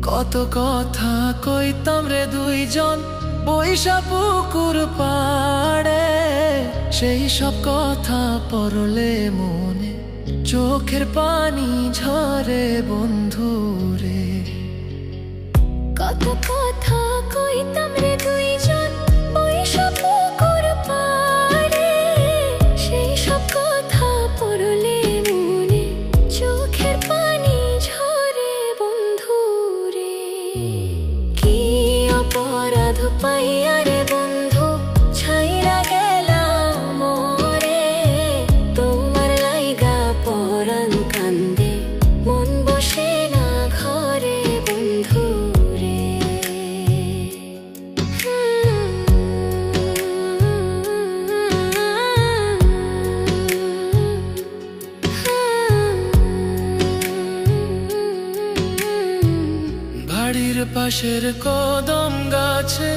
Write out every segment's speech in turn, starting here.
কত কথা কইতাম রে দুইজন বৈশা পুকুর পাড়ে, সেই সব কথা পড়লে মনে চোখের পানি ঝরে বন্ধু রে। কত কথা কইতাম রে দুইজন বৈশা পুকুর পাড়ে, সেই সব কথা পড়লে মনে চোখের পানি ঝরে বন্ধু রে। কি অপরাধ পাইয়া রে বন্ধু ছাইরা গেলাম মোরে, তোমার লাইগা পরাণ কান্দে মন বসে না ঘরে বন্ধু রে। বাড়ির পাশের কদম গাছে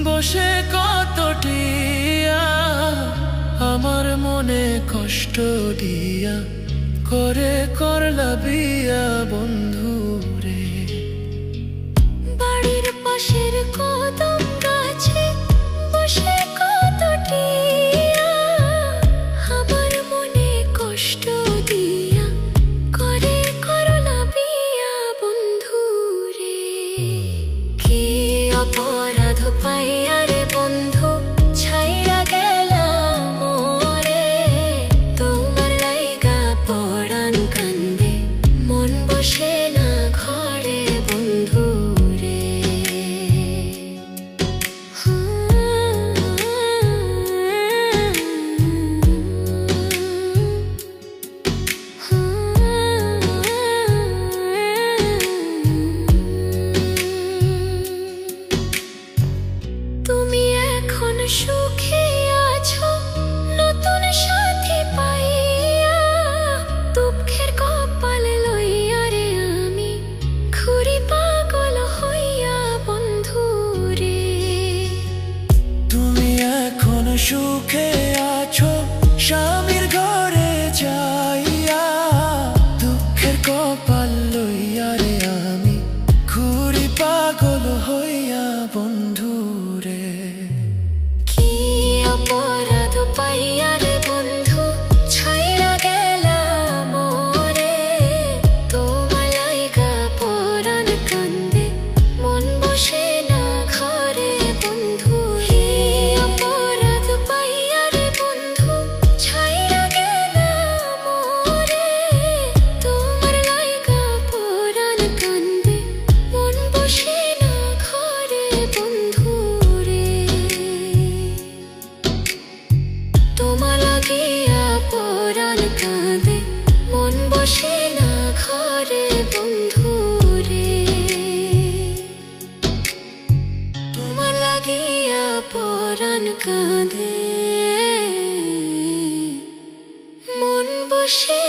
বসে কত টিয়া, আমার মনে কষ্ট দিয়া করে করলা বিয়া বন্ধু রে। বাড়ির পাশের কদম গাছে বসে কত টিয়া, আমার মনে কষ্ট দিয়া করে করলা বিয়া বন্ধু রে। কি অপরাধ পাইয়া রে বন্ধু ছাইরা গেলাম মোরে, তোমার লাইগা পরাণ কান্দে মন বসে না ঘরে বন্ধু রে। তুমি এখন সুখে আছো নতুন সাথী পাইয়া, দুঃখের কপাল লইয়া রে আমি ঘুরি পাগল হইয়া বন্ধু রে। তুমি এখন সুখে আছো স্বামীর ঘরে যাইয়া, দুঃখের কপাল লইয়া রে আমি ঘুরি পাগল হইয়া বন্ধু রে। কি অপরাধ পাইয়া রে বন্ধু ছাইরা গেলাম মোরে, তোমার লাইগা পরাণ কান্দে মন বসে না ঘরে বন্ধু। কি অপরাধ পাইয়া রে বন্ধু ছাইরা গেলাম মোরে, তোমার লাইগা পরাণ কান্দে মন বসে না ঘরে বন্ধু রে। তোমার লাগিয়া পরাণ কাঁদে মন বসে না ঘরে বন্ধু রে। তোমার লাগিয়া পরাণ কাঁদে মন বসে